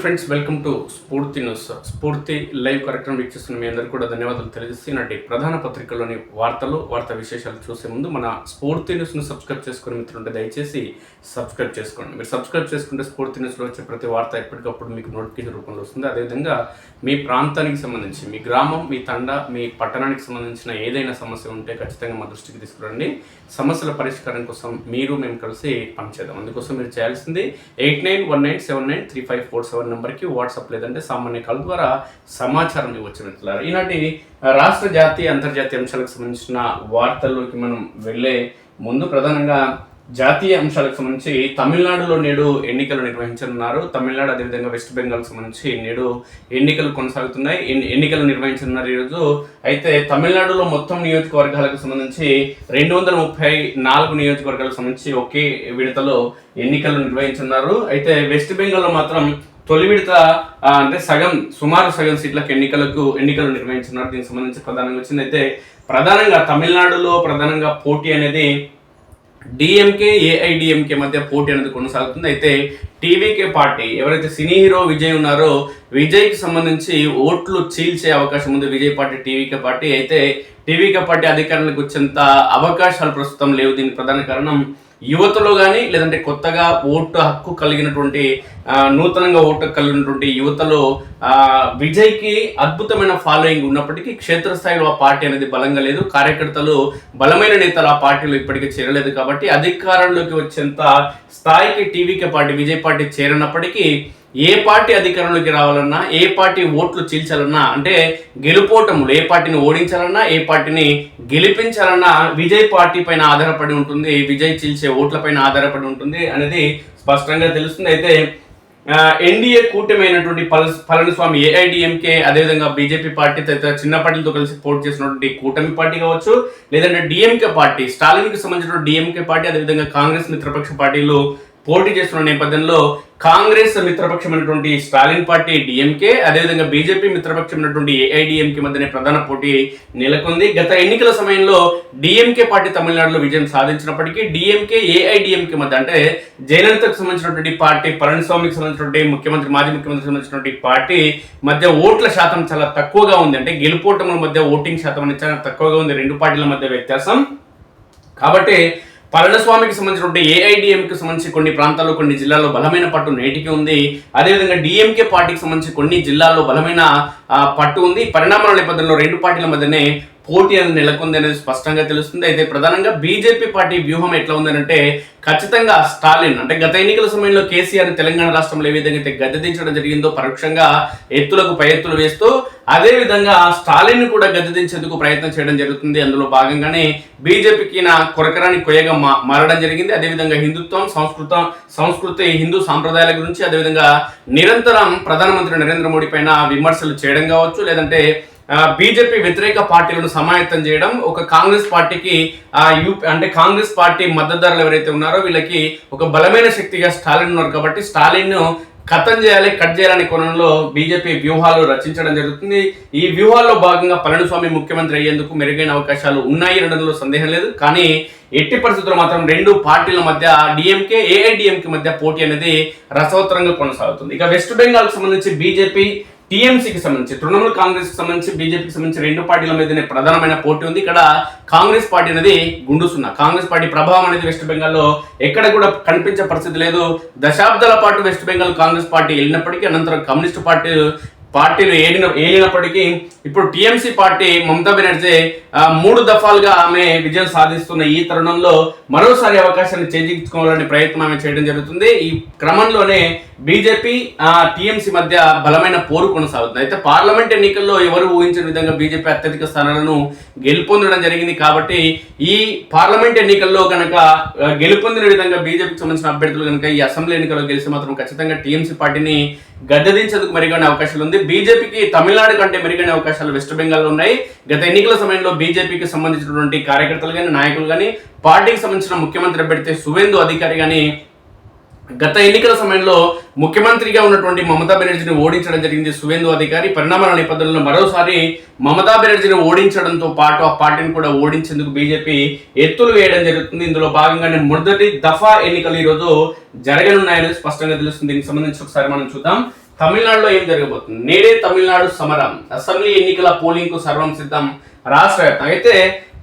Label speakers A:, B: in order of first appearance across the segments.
A: Friends, welcome to స్ఫూర్తి news. స్ఫూర్తి live కార్యక్రమం వీక్షిస్తున్న మీ అందరికీ కూడా ధన్యవాదాలు తెలియజేస్తూ నాటి ప్రధాన పత్రికల్లోని వార్తా విశేషాలు చూసే ముందు మన స్ఫూర్తి న్యూస్ను సబ్స్క్రైబ్ చేసుకునే మిత్రులుంటే దయచేసి సబ్స్క్రైబ్ చేసుకోండి. మీరు సబ్స్క్రైబ్ చేసుకుంటే స్ఫూర్తి న్యూస్లో వచ్చే ప్రతి వార్త ఎప్పటికప్పుడు మీకు నోటిఫికేషన్ రూపంలో వస్తుంది. అదేవిధంగా మీ ప్రాంతానికి సంబంధించి, మీ గ్రామం, మీ తండ, మీ పట్టణానికి సంబంధించిన ఏదైనా సమస్య ఉంటే ఖచ్చితంగా మా దృష్టికి తీసుకురండి. సమస్యల పరిష్కారం కోసం మేము కలిసి పనిచేద్దాం. అందుకోసం మీరు చేయాల్సింది 8919793547 నెంబర్కి వాట్సాప్ లేదంటే సామాన్య కాల్ ద్వారా సమాచారం ఇవ్వచ్చు మిత్రులారా. ఈనాటి రాష్ట్ర జాతీయ అంతర్జాతీయ అంశాలకు సంబంధించిన వార్తల్లోకి మనం వెళ్ళే ముందు ప్రధానంగా జాతీయ అంశాలకు సంబంధించి తమిళనాడులో నేడు ఎన్నికలు నిర్వహించనున్నారు. తమిళనాడు అదేవిధంగా వెస్ట్ బెంగాల్కి సంబంధించి నేడు ఎన్నికలు కొనసాగుతున్నాయి. ఎన్నికలు నిర్వహించనున్నారు ఈరోజు. అయితే తమిళనాడులో మొత్తం నియోజకవర్గాలకు సంబంధించి 234 నియోజకవర్గాలకు సంబంధించి ఒకే విడతలో ఎన్నికలు నిర్వహించనున్నారు. అయితే వెస్ట్ బెంగాల్లో మాత్రం తొలి విడత అంటే సుమారు సగం సీట్లకు ఎన్నికలు నిర్వహించున్నారు. దీనికి సంబంధించి ప్రధానంగా వచ్చింది. అయితే ప్రధానంగా తమిళనాడులో ప్రధానంగా పోటీ అనేది డిఎంకే ఏఐడిఎంకే మధ్య పోటీ అనేది కొనసాగుతుంది. అయితే టీవీకే పార్టీ ఎవరైతే సినీ హీరో విజయ్ ఉన్నారో విజయ్కి సంబంధించి ఓట్లు చీల్చే అవకాశం ఉంది. Vijay party TVK party. అయితే టీవీకే పార్టీ అధికారంలోకి వచ్చేంత అవకాశాలు ప్రస్తుతం లేవు. దీనికి ప్రధాన కారణం యువతలో కానీ లేదంటే కొత్తగా ఓటు హక్కు కలిగినటువంటి నూతనంగా ఓటు కలిగినటువంటి యువతలో విజయ్కి అద్భుతమైన ఫాలోయింగ్ ఉన్నప్పటికీ క్షేత్రస్థాయిలో ఆ పార్టీ అనేది బలంగా లేదు. కార్యకర్తలు, బలమైన నేతలు ఆ పార్టీలో ఇప్పటికీ చేరలేదు. కాబట్టి అధికారంలోకి వచ్చేంత స్థాయికి టీవీకే పార్టీ, విజయ్ పార్టీ చేరినప్పటికీ ఏ పార్టీ అధికారంలోకి రావాలన్నా, ఏ పార్టీ ఓట్లు చీల్చాలన్నా, అంటే గెలుపోటములు ఏ పార్టీని ఓడించాలన్నా, ఏ పార్టీని గెలిపించాలన్నా విజయ్ పార్టీ పైన ఆధారపడి ఉంటుంది, విజయ్ చీల్చే ఓట్ల పైన ఆధారపడి ఉంటుంది అనేది స్పష్టంగా తెలుస్తుంది. అయితే ఎన్డీఏ కూటమి అయినటువంటి పళనిస్వామి ఏఐడిఎంకే అదేవిధంగా బీజేపీ పార్టీ తదితర చిన్న పార్టీలతో కలిసి పోటీ చేసినటువంటి కూటమి పార్టీ కావచ్చు, లేదంటే డిఎంకే పార్టీ, స్టాలిన్కి సంబంధించిన డిఎంకే పార్టీ, అదేవిధంగా కాంగ్రెస్ మిత్రపక్ష పార్టీలు పోటీ చేస్తున్న నేపథ్యంలో కాంగ్రెస్ మిత్రపక్షమైనటువంటి స్టాలిన్ పార్టీ డిఎంకే, అదేవిధంగా బీజేపీ మిత్రపక్షమైనటువంటి ఏఐడిఎంకే మధ్యనే ప్రధాన పోటీ నెలకొంది. గత ఎన్నికల సమయంలో డిఎంకే పార్టీ తమిళనాడులో విజయం సాధించినప్పటికీ డిఎంకే ఏఐడిఎంకే మధ్య, అంటే జయలలితకు సంబంధించినటువంటి పార్టీ, పళనిస్వామికి సంబంధించినటువంటి మాజీ ముఖ్యమంత్రికి సంబంధించినటువంటి పార్టీ మధ్య ఓట్ల శాతం చాలా తక్కువగా ఉంది. అంటే గెలుపోటముల మధ్య ఓటింగ్ శాతం అనేది చాలా తక్కువగా ఉంది. రెండు పార్టీల మధ్య వ్యత్యాసం. కాబట్టి పళనిస్వామికి సంబంధించినటువంటి ఏఐడిఎంకి సంబంధించి కొన్ని ప్రాంతాల్లో, కొన్ని జిల్లాల్లో బలమైన పట్టు నేటికి ఉంది. అదేవిధంగా డిఎంకే పార్టీకి సంబంధించి కొన్ని జిల్లాల్లో బలమైన పట్టు ఉంది. పరిణామాల నేపథ్యంలో రెండు పార్టీల మధ్యనే పోటీ అనేది నెలకొంది అనేది స్పష్టంగా తెలుస్తుంది. అయితే ప్రధానంగా బీజేపీ పార్టీ వ్యూహం ఎట్లా ఉందంటే ఖచ్చితంగా స్టాలిన్, అంటే గత ఎన్నికల సమయంలో కేసీఆర్ తెలంగాణ రాష్ట్రంలో ఏ విధంగా అయితే గద్దెదించడం జరిగిందో పరోక్షంగా ఎత్తులకు పై ఎత్తులు వేస్తూ, అదేవిధంగా స్టాలిన్ కూడా గద్దెదించేందుకు ప్రయత్నం చేయడం జరుగుతుంది. అందులో భాగంగానే బీజేపీకి కొరకరాని కొయ్యగా మారడం జరిగింది. అదేవిధంగా హిందుత్వం, సంస్కృతి, హిందూ సాంప్రదాయాల గురించి, అదేవిధంగా నిరంతరం ప్రధానమంత్రి నరేంద్ర మోడీ పైన విమర్శలు చేయడం కావచ్చు, లేదంటే బీజేపీ వ్యతిరేక పార్టీలను సమాయత్తం చేయడం, ఒక కాంగ్రెస్ పార్టీకి అంటే కాంగ్రెస్ పార్టీ మద్దతుదారులు ఎవరైతే ఉన్నారో వీళ్ళకి ఒక బలమైన శక్తిగా స్టాలిన్ ఉన్నారు. కాబట్టి స్టాలిన్ కట్ చేయాలనే కోణంలో బీజేపీ వ్యూహాలు రచించడం జరుగుతుంది. ఈ వ్యూహాల్లో భాగంగా పళనిస్వామి ముఖ్యమంత్రి అయ్యేందుకు మెరుగైన అవకాశాలు ఉన్నాయి అనడంలో సందేహం లేదు. కానీ ఎట్టి పరిస్థితుల్లో మాత్రం రెండు పార్టీల మధ్య, డిఎంకే ఏఐడిఎంకే మధ్య పోటీ అనేది రసవత్తరంగా కొనసాగుతుంది. ఇక వెస్ట్ బెంగాల్కి సంబంధించి బీజేపీ, టీఎంసీకి సంబంధించి, తృణమూల్ కాంగ్రెస్ కి సంబంధించి, బీజేపీకి సంబంధించి రెండు పార్టీల మీదనే ప్రధానమైన పోటీ ఉంది. ఇక్కడ కాంగ్రెస్ పార్టీ అనేది గుండుసున్నా. కాంగ్రెస్ పార్టీ ప్రభావం అనేది వెస్ట్ బెంగాల్లో ఎక్కడ కూడా కనిపించే పరిస్థితి లేదు. దశాబ్దాల పాటు వెస్ట్ బెంగాల్ కాంగ్రెస్ పార్టీ వెళ్ళినప్పటికీ, అనంతరం కమ్యూనిస్ట్ పార్టీలు ఏలినప్పటికీ ఇప్పుడు టీఎంసీ పార్టీ మమతా బెనర్జీ 3 దఫాలుగా ఆమె విజయం సాధిస్తున్న ఈ తరుణంలో మరోసారి అవకాశాన్ని చేజిక్కించుకోవాలనే ప్రయత్నం ఆమె చేయడం జరుగుతుంది. ఈ క్రమంలోనే బీజేపీ, టీఎంసీ మధ్య బలమైన పోరు కొనసాగుతుంది. అయితే పార్లమెంట్ ఎన్నికల్లో ఎవరు ఊహించిన విధంగా బీజేపీ అత్యధిక స్థానాలను గెలుపొందడం జరిగింది. కాబట్టి ఈ పార్లమెంట్ ఎన్నికల్లో కనుక గెలుపొందిన విధంగా బీజేపీకి సంబంధించిన అభ్యర్థులు కనుక ఈ అసెంబ్లీ ఎన్నికల్లో గెలిస్తే మాత్రం ఖచ్చితంగా టీఎంసీ పార్టీని గద్దెదించేందుకు మెరుగైన అవకాశాలు ఉంది. బీజేపీకి తమిళనాడు కంటే మెరుగైన అవకాశాలు వెస్ట్ బెంగాల్లో ఉన్నాయి. గత ఎన్నికల సమయంలో బీజేపీకి సంబంధించినటువంటి కార్యకర్తలు కానీ, నాయకులు కానీ, పార్టీకి సంబంధించిన ముఖ్యమంత్రి అభ్యర్థి సువేందు అధికారి కానీ గత ఎన్నికల సమయంలో ముఖ్యమంత్రిగా ఉన్నటువంటి మమతా బెనర్జీని ఓడించడం జరిగింది సువేందు అధికారి. పరిణామాల నేపథ్యంలో మరోసారి మమతా బెనర్జీని ఓడించడంతో పాటు ఆ పార్టీని కూడా ఓడించేందుకు బీజేపీ ఎత్తులు వేయడం జరుగుతుంది. ఇందులో భాగంగానే మొదటి దఫా ఎన్నికలు ఈ రోజు జరగనున్నాయని స్పష్టంగా తెలుస్తుంది. దీనికి సంబంధించి ఒకసారి మనం చూద్దాం. తమిళనాడులో ఏం జరగబోతుంది? నేడే తమిళనాడు సమరం, అసెంబ్లీ ఎన్నికల పోలింగ్ కు సర్వం సిద్ధం రాష్ట్ర వ్యాప్తంగా. అయితే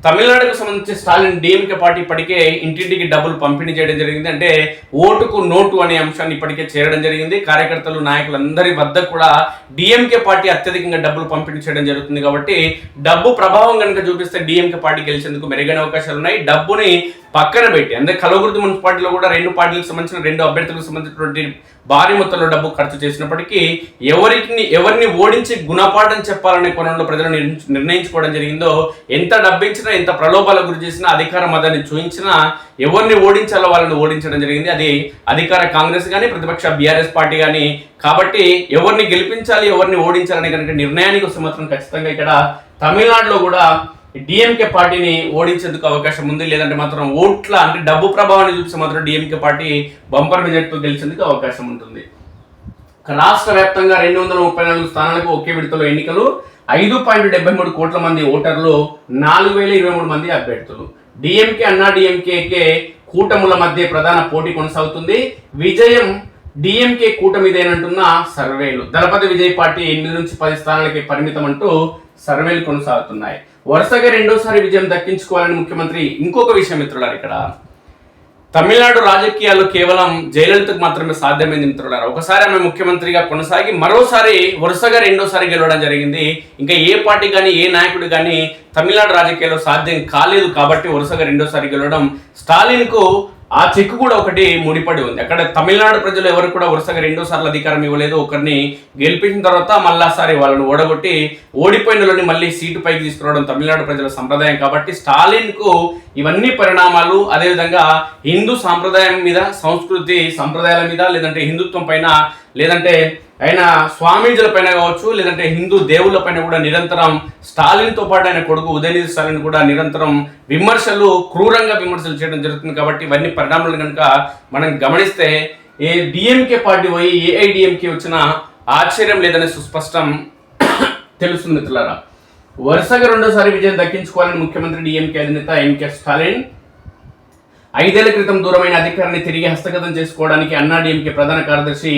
A: తమిళనాడుకు సంబంధించి స్టాలిన్ డిఎంకే పార్టీ ఇప్పటికే ఇంటింటికి డబ్బులు పంపిణీ చేయడం జరిగింది. అంటే ఓటుకు నోటు అనే అంశాన్ని ఇప్పటికే చేరడం జరిగింది. కార్యకర్తలు నాయకులందరి వద్ద కూడా డిఎంకే పార్టీ అత్యధికంగా డబ్బులు పంపిణీ చేయడం జరుగుతుంది. కాబట్టి డబ్బు ప్రభావం కనుక చూపిస్తే డిఎంకే పార్టీ గెలిచేందుకు మెరుగైన అవకాశాలు ఉన్నాయి. డబ్బుని పక్కన పెట్టి అంటే కలవకుర్తి మున్సిపాలిటీలో కూడా 2 పార్టీలకు సంబంధించిన 2 అభ్యర్థులకు సంబంధించినటువంటి భారీ మొత్తంలో డబ్బు ఖర్చు చేసినప్పటికీ ఎవరిని ఓడించి గుణపాఠం చెప్పాలనే కోణంలో ప్రజలు నిర్ణయించుకోవడం జరిగిందో, ఎంత డబ్బిచ్చినా ఎంత ప్రలోభాలకు గురి చేసినా అధికార మతాన్ని చూయించినా ఎవరిని ఓడించాలో వాళ్ళని ఓడించడం జరిగింది. అది అధికార కాంగ్రెస్ కానీ ప్రతిపక్ష బీఆర్ఎస్ పార్టీ కానీ. కాబట్టి ఎవరిని గెలిపించాలి ఎవరిని ఓడించాలనే కనుక నిర్ణయానికి వస్తే మాత్రం ఖచ్చితంగా ఇక్కడ తమిళనాడులో కూడా డిఎంకే పార్టీని ఓడించేందుకు అవకాశం ఉంది. లేదంటే మాత్రం ఓట్ల అంటే డబ్బు ప్రభావాన్ని చూపిస్తే మాత్రం డిఎంకే పార్టీ బంపర్ మెజార్టీతో గెలిచేందుకు అవకాశం ఉంటుంది. రాష్ట్ర వ్యాప్తంగా 234 స్థానాలకు ఒకే విడతలో ఎన్నికలు. 5.73 కోట్ల మంది ఓటర్లు, 4023 మంది అభ్యర్థులు. డిఎంకే అన్నా డిఎంకే కూటముల మధ్య ప్రధాన పోటీ కొనసాగుతుంది. విజయం డిఎంకే కూటమిదేనంటున్న సర్వేలు. దళపతి విజయ్ పార్టీ 8 నుంచి 10 స్థానాలకి పరిమితం అంటూ సర్వేలు కొనసాగుతున్నాయి. వరుసగా రెండోసారి విజయం దక్కించుకోవాలని ముఖ్యమంత్రి. ఇంకొక విషయం మిత్రులారు, ఇక్కడ తమిళనాడు రాజకీయాల్లో కేవలం జయలలితకు మాత్రమే సాధ్యమైంది మిత్రులారు. ఒకసారి ఆమె ముఖ్యమంత్రిగా కొనసాగి మరోసారి వరుసగా రెండోసారి గెలవడం జరిగింది. ఇంకా ఏ పార్టీ కానీ ఏ నాయకుడు కానీ తమిళనాడు రాజకీయాల్లో సాధ్యం కాలేదు. కాబట్టి వరుసగా రెండోసారి గెలవడం స్టాలిన్ కు ఆ చెక్కు కూడా ఒకటి ముడిపడి ఉంది. అక్కడ తమిళనాడు ప్రజలు ఎవరు కూడా వరుసగా 2 సార్లు అధికారం ఇవ్వలేదు. ఒకరిని గెలిపించిన తర్వాత మళ్ళాసారి వాళ్ళని ఓడగొట్టి ఓడిపోయిన వాళ్ళని మళ్ళీ సీటు పైకి తీసుకురావడం తమిళనాడు ప్రజల సంప్రదాయం. కాబట్టి స్టాలిన్ కు ఇవన్నీ పరిణామాలు, అదేవిధంగా హిందూ సాంప్రదాయం మీద, సంస్కృతి సంప్రదాయాల మీద, లేదంటే హిందుత్వం పైన, లేదంటే ఆయన స్వామీజీల పైన కావచ్చు, లేదంటే హిందూ దేవుళ్ళ పైన కూడా నిరంతరం స్టాలిన్తో పాటు ఆయన కొడుకు ఉదయనిధి స్టాలిన్ కూడా నిరంతరం క్రూరంగా విమర్శలు చేయడం జరుగుతుంది. కాబట్టి ఇవన్నీ పరిణామాలు కనుక మనం గమనిస్తే డిఎంకే పార్టీ పోయి ఏఐడిఎంకే వచ్చిన ఆశ్చర్యం లేదని సుస్పష్టం తెలుస్తుంది మిత్రులారా. వరుసగా రెండోసారి విజయం దక్కించుకోవాలని ముఖ్యమంత్రి డిఎంకే అధినేత ఎంకే స్టాలిన్ 5 ఏళ్ల క్రితం దూరమైన అధికారాన్ని తిరిగి హస్తగతం చేసుకోవడానికి అన్నా డిఎంకే ప్రధాన కార్యదర్శి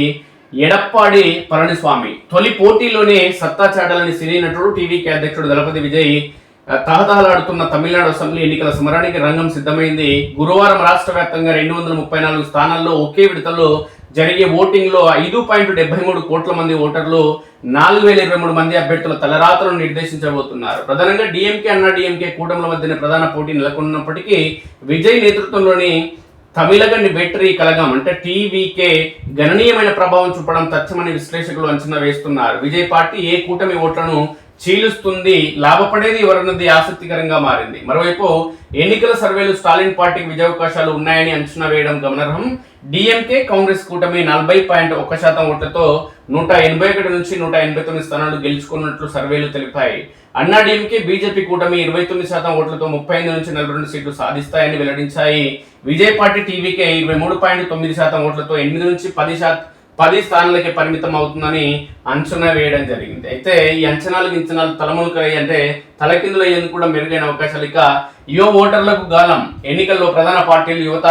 A: ఎడప్పాడి పళనిస్వామి తొలి పోటీలోనే సత్తా చాటాలని సినీ నటుడు టీవీకే అధ్యక్షుడు దళపతి విజయ్ తహతహలాడుతున్న తమిళనాడు అసెంబ్లీ ఎన్నికల సమరానికి రంగం సిద్ధమైంది. గురువారం రాష్ట్ర వ్యాప్తంగా 234 స్థానాల్లో ఒకే విడతలో జరిగే ఓటింగ్ లో 5.73 కోట్ల మంది ఓటర్లు, 4023 మంది అభ్యర్థుల తలరాతలను నిర్దేశించబోతున్నారు. ప్రధానంగా డిఎంకే అన్నా డిఎంకే కూటముల మధ్యన ప్రధాన పోటీ నెలకొన్నప్పటికీ విజయ్ నేతృత్వంలోని తమిళగని వెట్రి కలగం అంటే టీవీకే గణనీయమైన ప్రభావం చూపడం తథ్యమని విశ్లేషకులు అంచనా వేస్తున్నారు. విజయ్ పార్టీ ఏ కూటమి ఓట్లను చీలుస్తుంది, లాభపడేది ఎవరన్నది ఆసక్తికరంగా మారింది. మరోవైపు ఎన్నికల సర్వేలు స్టాలిన్ పార్టీకి విజయావకాశాలు ఉన్నాయని అంచనా వేయడం గమనార్హం. డిఎంకే కాంగ్రెస్ కూటమి 40.1% ఓట్లతో 181 నుంచి 189 స్థానాలు గెలుచుకున్నట్లు సర్వేలు తెలిపాయి. అన్నా డిఎంకే బీజేపీ కూటమి 29% ఓట్లతో 35 నుంచి 42 సీట్లు సాధిస్తాయని వెల్లడించాయి. విజయ్ పార్టీ టీవీకే 23.9% ఓట్లతో 8 నుంచి 10 స్థానాలకి పరిమితం అవుతుందని అంచనా వేయడం జరిగింది. అయితే ఈ అంచనాలు తలమునకలయ్యి అంటే తలకిందులు అయ్యేందుకు కూడా మెరుగైన అవకాశాలు. ఇక యువ ఓటర్లకు గాలం. ఎన్నికల్లో ప్రధాన పార్టీలు యువత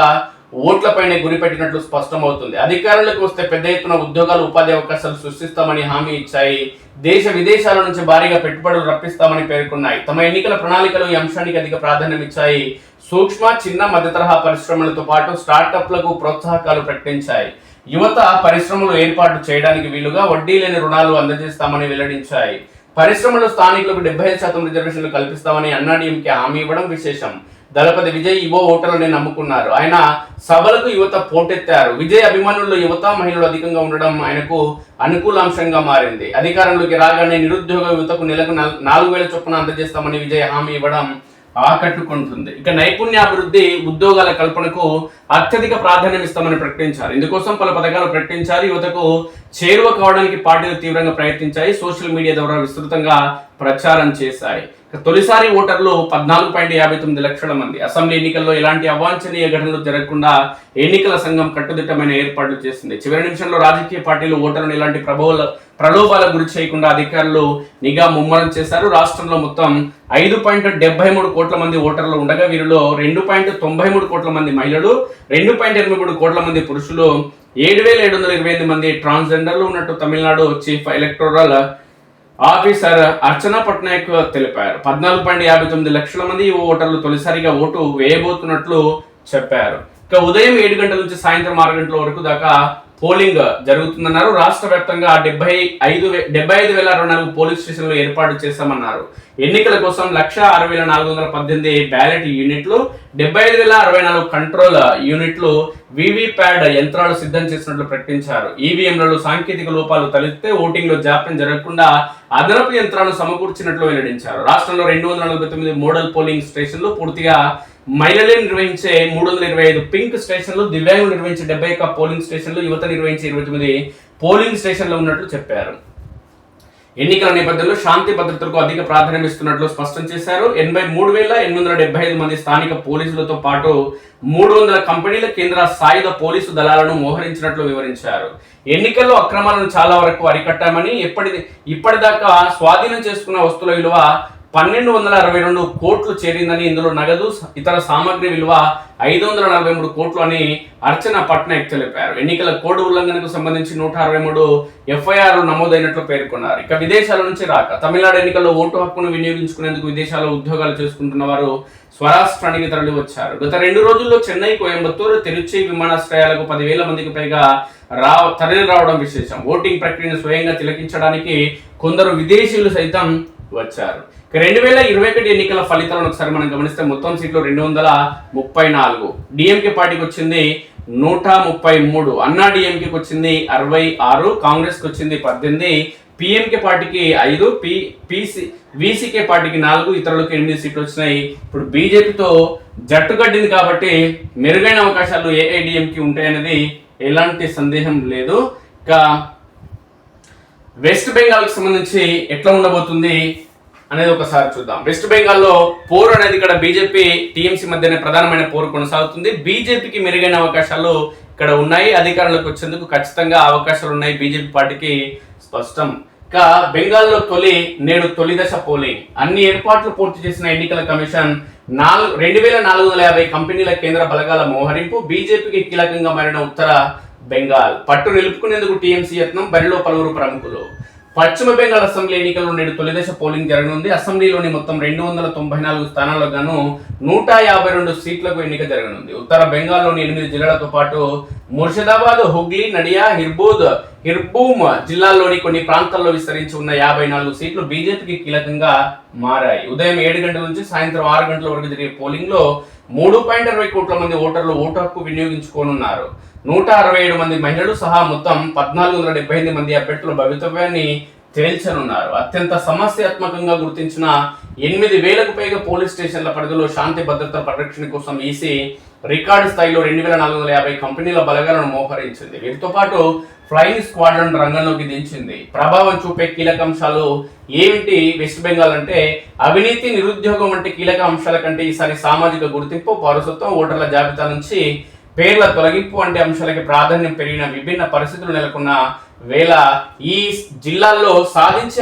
A: ఓట్లపైనే గురిపెట్టినట్లు స్పష్టమవుతుంది. అధికారంలోకి వస్తే పెద్ద ఎత్తున ఉద్యోగాలు, ఉపాధి అవకాశాలు సృష్టిస్తామని హామీ ఇచ్చాయి. దేశ విదేశాల నుంచి భారీగా పెట్టుబడులు రప్పిస్తామని పేర్కొన్నాయి. తమ ఎన్నికల ప్రణాళికలు ఈ అంశానికి అధిక ప్రాధాన్యం ఇచ్చాయి. సూక్ష్మ, చిన్న, మధ్య తరహా పరిశ్రమలతో పాటు స్టార్టప్లకు ప్రోత్సాహకాలు ప్రకటించాయి. యువత పరిశ్రమలు ఏర్పాటు చేయడానికి వీలుగా వడ్డీ లేని రుణాలు అందజేస్తామని వెల్లడించాయి. పరిశ్రమలు స్థానికులకు 75% రిజర్వేషన్లు కల్పిస్తామని అన్నా డిఎంకే హామీ ఇవ్వడం విశేషం. దళపతి విజయ్ యువ ఓటర్లని నమ్ముకున్నారు. ఆయన సభలకు యువత పోటెత్తారు. విజయ్ అభిమానుల్లో యువత, మహిళలు అధికంగా ఉండడం ఆయనకు అనుకూలాంశంగా మారింది. అధికారంలోకి రాగానే నిరుద్యోగ యువతకు నెలకు 4,000 చొప్పున అందజేస్తామని విజయ్ హామీ ఇవ్వడం ఆకట్టుకుంటుంది. ఇక నైపుణ్యాభివృద్ధి, ఉద్యోగాల కల్పనకు అత్యధిక ప్రాధాన్యం ఇస్తామని ప్రకటించారు. ఇందుకోసం పలు పథకాలు ప్రకటించారు. యువతకు చేరువ కావడానికి పార్టీలు తీవ్రంగా ప్రయత్నించాయి. సోషల్ మీడియా ద్వారా విస్తృతంగా ప్రచారం చేశాయి. తొలిసారి ఓటర్లు 14.59 లక్షల మంది. అసెంబ్లీ ఎన్నికల్లో ఎలాంటి అవాంఛనీయ ఘటనలు జరగకుండా ఎన్నికల సంఘం కట్టుదిట్టమైన ఏర్పాట్లు చేసింది. చివరి నిమిషంలో రాజకీయ పార్టీలు ఓటర్లను ఎలాంటి ప్రలోభాలకు గురి చేయకుండా అధికారులు నిఘా ముమ్మరం చేశారు. రాష్ట్రంలో మొత్తం 5.73 కోట్ల మంది ఓటర్లు ఉండగా వీరిలో 2.93 కోట్ల మంది మహిళలు, 2.83 కోట్ల మంది పురుషులు, 7,728 మంది ట్రాన్స్జెండర్లు ఉన్నట్టు తమిళనాడు చీఫ్ ఎలక్టోరల్ ఆఫీసర్ అర్చనా పట్నాయక్ తెలిపారు. 14.59 లక్షల మంది ఓటర్లు తొలిసారిగా ఓటు వేయబోతున్నట్లు చెప్పారు. ఇక ఉదయం 7 గంటల నుంచి సాయంత్రం 6 గంటల వరకు దాకా పోలింగ్ జరుగుతుందన్నారు. రాష్ట్ర వ్యాప్తంగా 75,024 పోలింగ్ స్టేషన్లు ఏర్పాటు చేశామన్నారు. ఎన్నికల కోసం 1,60,418 బ్యాలెట్ యూనిట్లు, 75,064 కంట్రోల్ యూనిట్లు, వివిప్యాడ్ యంత్రాలు సిద్ధం చేసినట్లు ప్రకటించారు. ఈవీఎంలలో సాంకేతిక లోపాలు తలెత్తితే ఓటింగ్ లో జాప్యం జరగకుండా అదనపు యంత్రాలను సమకూర్చినట్లు వెల్లడించారు. రాష్ట్రంలో 249 మోడల్ పోలింగ్ స్టేషన్లు, పూర్తిగా మహిళలే నిర్వహించే 325 పింక్ స్టేషన్లు, దివ్యాంగులు నిర్వహించే 71 పోలింగ్ స్టేషన్లు, యువత నిర్వహించే 29 పోలింగ్ స్టేషన్లు ఉన్నట్లు చెప్పారు. ఎన్నికల నేపథ్యంలో శాంతి భద్రతలకు అధిక ప్రాధాన్యం ఇస్తున్నట్లు స్పష్టం చేశారు. 83,875 మంది స్థానిక పోలీసులతో పాటు 300 కంపెనీల కేంద్ర సాయుధ పోలీసు దళాలను మోహరించినట్లు వివరించారు. ఎన్నికల్లో అక్రమాలను చాలా వరకు అరికట్టామని, ఇప్పటిదాకా స్వాధీనం చేసుకున్న వస్తువుల విలువ 1,262 కోట్లు చేరిందని, ఇందులో నగదు, ఇతర సామాగ్రి విలువ 543 కోట్లు అని అర్చన పట్నాయక్ తెలిపారు. ఎన్నికల కోడ్ ఉల్లంఘనకు సంబంధించి 163 ఎఫ్ఐఆర్లు నమోదైనట్లు పేర్కొన్నారు. ఇక విదేశాల నుంచి రాక తమిళనాడు ఎన్నికల్లో ఓటు హక్కును వినియోగించుకునేందుకు విదేశాల్లో ఉద్యోగాలు చేసుకుంటున్న వారు స్వరాష్ట్రానికి తరలి వచ్చారు. గత 2 రోజుల్లో చెన్నై, కోయంబత్తూరు, తిరుచి విమానాశ్రయాలకు 10,000 మందికి పైగా తరలి రావడం విశేషం. ఓటింగ్ ప్రక్రియను స్వయంగా తిలకించడానికి కొందరు విదేశీయులు సైతం వచ్చారు. 2021 ఎన్నికల ఫలితాలను ఒకసారి మనం గమనిస్తే మొత్తం సీట్లు 234. డిఎంకే పార్టీకి వచ్చింది 133, అన్నా డిఎంకేకి వచ్చింది 66, కాంగ్రెస్ కి వచ్చింది 18, పిఎంకే పార్టీకి 5, వీసీకే పార్టీకి 4, ఇతరులకు 8 సీట్లు వచ్చినాయి. ఇప్పుడు బీజేపీతో జట్టు కట్టింది కాబట్టి మెరుగైన అవకాశాలు ఏఐడిఎంకి ఉంటాయనేది ఎలాంటి సందేహం లేదు. ఇక వెస్ట్ బెంగాల్కి సంబంధించి ఎట్లా ఉండబోతుంది అనేది ఒకసారి చూద్దాం. వెస్ట్ బెంగాల్లో పోరు అనేది ఇక్కడ బీజేపీ టీఎంసీ మధ్యనే ప్రధానమైన పోరు కొనసాగుతుంది. బీజేపీకి మెరుగైన అవకాశాలు ఇక్కడ ఉన్నాయి. అధికారంలోకి వచ్చేందుకు ఖచ్చితంగా అవకాశాలు ఉన్నాయి బీజేపీ పార్టీకి, స్పష్టం. ఇక బెంగాల్లో నేడు తొలి దశ పోలింగ్. అన్ని ఏర్పాట్లు పూర్తి చేసిన ఎన్నికల కమిషన్ 2,450 కంపెనీల కేంద్ర బలగాల మోహరింపు. బీజేపీకి కీలకంగా మారిన ఉత్తర బెంగాల్ పట్టు నిలుపుకునేందుకు టీఎంసీ యత్నం, బరిలో పలువురు ప్రముఖులు. పశ్చిమ బెంగాల్ అసెంబ్లీ ఎన్నికల్లో నేడు తొలిదశ పోలింగ్ జరగనుంది. అసెంబ్లీలోని మొత్తం 294 స్థానాలకు గాను 152 సీట్లకు ఎన్నిక జరగనుంది. ఉత్తర బెంగాల్లోని 8 జిల్లాలతో పాటు ముర్షిదాబాద్, హుగ్లీ, నడియా, హిర్బూమ్ జిల్లాల్లోని కొన్ని ప్రాంతాల్లో విస్తరించి ఉన్న 54 సీట్లు బీజేపీకి కీలకంగా మారాయి. ఉదయం 7 గంటల నుంచి సాయంత్రం 6 గంటల వరకు జరిగే పోలింగ్ లో 3.20 కోట్ల మంది ఓటర్లు ఓటు హక్కు వినియోగించుకోనున్నారు. 167 మంది మహిళలు సహా మొత్తం 1,478 మంది అభ్యర్థుల భవితవ్యాన్ని తేల్చనున్నారు. అత్యంత సమస్యాత్మకంగా గుర్తించిన 8,000కు పైగా పోలీస్ స్టేషన్ల పరిధిలో శాంతి భద్రత పరిరక్షణ కోసం ఈసీ రికార్డు స్థాయిలో 2,450 కంపెనీల బలగాలను మోహరించింది. వీటితో పాటు ఫ్లయింగ్ స్క్వాడ్లను రంగంలోకి దించింది. ప్రభావం చూపే కీలక అంశాలు ఏమిటి వెస్ట్ బెంగాల్ అంటే, అవినీతి, నిరుద్యోగం వంటి కీలక అంశాల కంటే ఈసారి సామాజిక గుర్తింపు, పౌరసత్వం, ఓటర్ల జాబితా నుంచి పేర్ల తొలగింపు వంటి అంశాలకి ప్రాధాన్యం పెరిగిన విభిన్న పరిస్థితులు నెలకొన్న వేళ ఈ జిల్లాల్లో సాధించే